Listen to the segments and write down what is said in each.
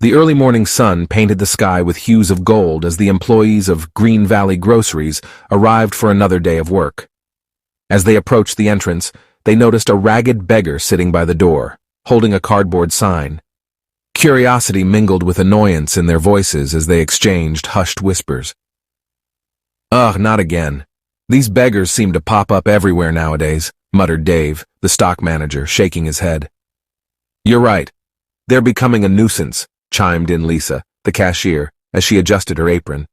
The early morning sun painted the sky with hues of gold as the employees of Green Valley Groceries arrived for another day of work. As they approached the entrance, they noticed a ragged beggar sitting by the door, holding a cardboard sign. Curiosity mingled with annoyance in their voices as they exchanged hushed whispers. "Ugh, not again. These beggars seem to pop up everywhere nowadays," muttered Dave, the stock manager, shaking his head. "You're right. They're becoming a nuisance," chimed in Lisa, the cashier, as she adjusted her apron.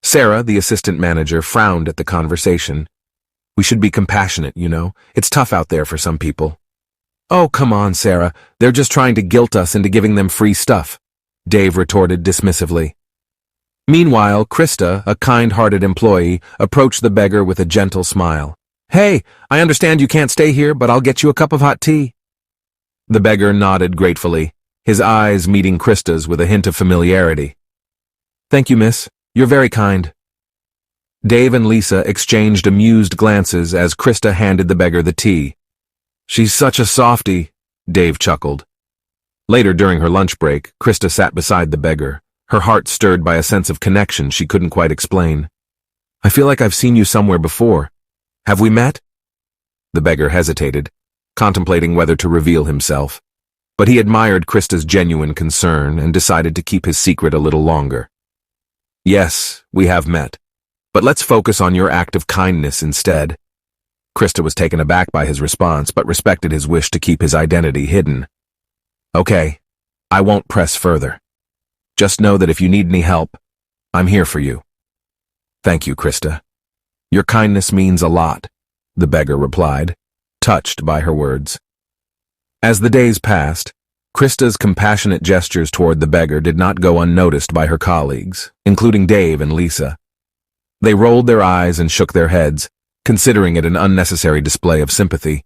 Sarah, the assistant manager, frowned at the conversation. "We should be compassionate, you know. It's tough out there for some people." "Oh, come on, Sarah. They're just trying to guilt us into giving them free stuff," Dave retorted dismissively. Meanwhile, Krista, a kind-hearted employee, approached the beggar with a gentle smile. "Hey, I understand you can't stay here, but I'll get you a cup of hot tea." The beggar nodded gratefully, his eyes meeting Krista's with a hint of familiarity. "Thank you, miss. You're very kind." Dave and Lisa exchanged amused glances as Krista handed the beggar the tea. "She's such a softie," Dave chuckled. Later during her lunch break, Krista sat beside the beggar, her heart stirred by a sense of connection she couldn't quite explain. "I feel like I've seen you somewhere before. Have we met?" The beggar hesitated, contemplating whether to reveal himself, but he admired Krista's genuine concern and decided to keep his secret a little longer. "Yes, we have met, but let's focus on your act of kindness instead." Krista was taken aback by his response, but respected his wish to keep his identity hidden. "Okay, I won't press further. Just know that if you need any help, I'm here for you." "Thank you, Krista. Your kindness means a lot," the beggar replied, touched by her words. As the days passed, Krista's compassionate gestures toward the beggar did not go unnoticed by her colleagues, including Dave and Lisa. They rolled their eyes and shook their heads, considering it an unnecessary display of sympathy.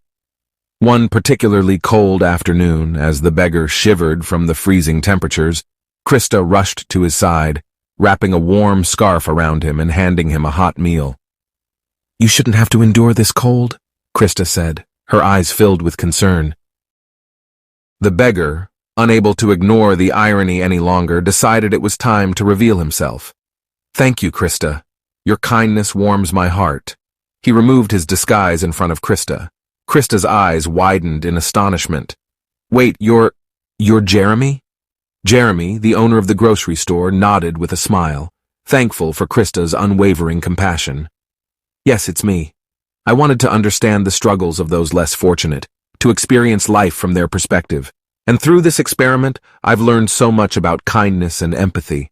One particularly cold afternoon, as the beggar shivered from the freezing temperatures, Krista rushed to his side, wrapping a warm scarf around him and handing him a hot meal. "You shouldn't have to endure this cold," Krista said, her eyes filled with concern. The beggar, unable to ignore the irony any longer, decided it was time to reveal himself. "Thank you, Krista. Your kindness warms my heart." He removed his disguise in front of Krista. Krista's eyes widened in astonishment. "Wait, you're Jeremy?" Jeremy, the owner of the grocery store, nodded with a smile, thankful for Krista's unwavering compassion. "Yes, it's me. I wanted to understand the struggles of those less fortunate, to experience life from their perspective. And through this experiment, I've learned so much about kindness and empathy."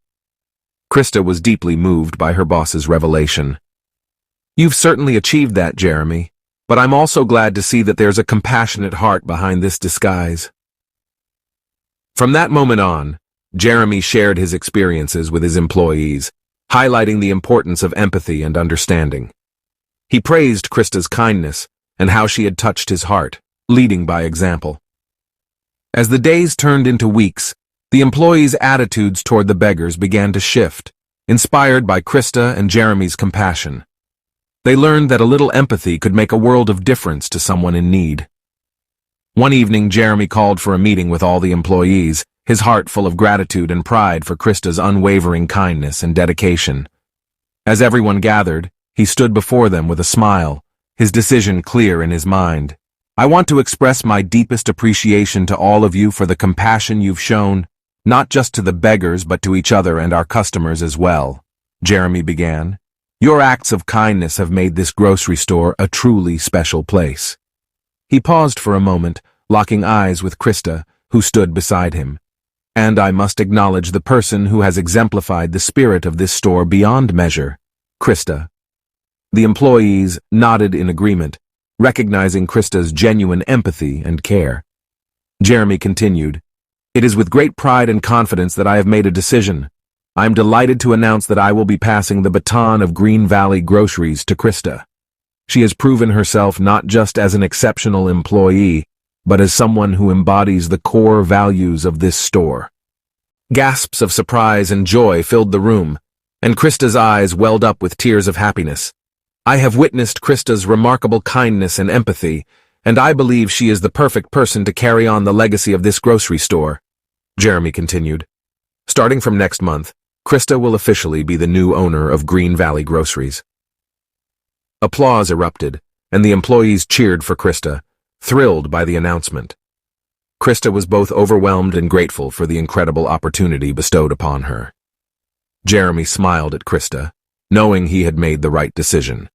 Krista was deeply moved by her boss's revelation. "You've certainly achieved that, Jeremy, but I'm also glad to see that there's a compassionate heart behind this disguise." From that moment on, Jeremy shared his experiences with his employees, highlighting the importance of empathy and understanding. He praised Krista's kindness and how she had touched his heart, leading by example. As the days turned into weeks, the employees' attitudes toward the beggars began to shift, inspired by Krista and Jeremy's compassion. They learned that a little empathy could make a world of difference to someone in need. One evening, Jeremy called for a meeting with all the employees, his heart full of gratitude and pride for Krista's unwavering kindness and dedication. As everyone gathered, he stood before them with a smile, his decision clear in his mind. "I want to express my deepest appreciation to all of you for the compassion you've shown, not just to the beggars but to each other and our customers as well," Jeremy began. "Your acts of kindness have made this grocery store a truly special place." He paused for a moment, locking eyes with Krista, who stood beside him. "And I must acknowledge the person who has exemplified the spirit of this store beyond measure, Krista." The employees nodded in agreement, recognizing Krista's genuine empathy and care. Jeremy continued, "It is with great pride and confidence that I have made a decision. I am delighted to announce that I will be passing the baton of Green Valley Groceries to Krista. She has proven herself not just as an exceptional employee, but as someone who embodies the core values of this store." Gasps of surprise and joy filled the room, and Krista's eyes welled up with tears of happiness. "I have witnessed Krista's remarkable kindness and empathy, and I believe she is the perfect person to carry on the legacy of this grocery store," Jeremy continued. Starting from next month, Krista will officially be the new owner of Green Valley Groceries. Applause erupted, and the employees cheered for Krista, thrilled by the announcement. Krista was both overwhelmed and grateful for the incredible opportunity bestowed upon her. Jeremy smiled at Krista, knowing he had made the right decision.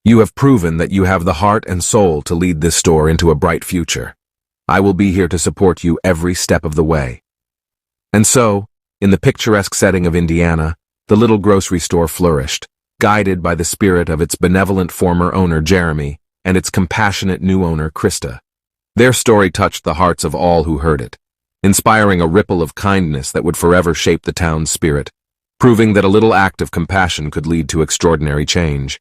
You have proven that you have the heart and soul to lead this store into a bright future. I will be here to support you every step of the way. And so, in the picturesque setting of Indiana, the little grocery store flourished, guided by the spirit of its benevolent former owner Jeremy and its compassionate new owner Krista. Their story touched the hearts of all who heard it, inspiring a ripple of kindness that would forever shape the town's spirit, proving that a little act of compassion could lead to extraordinary change.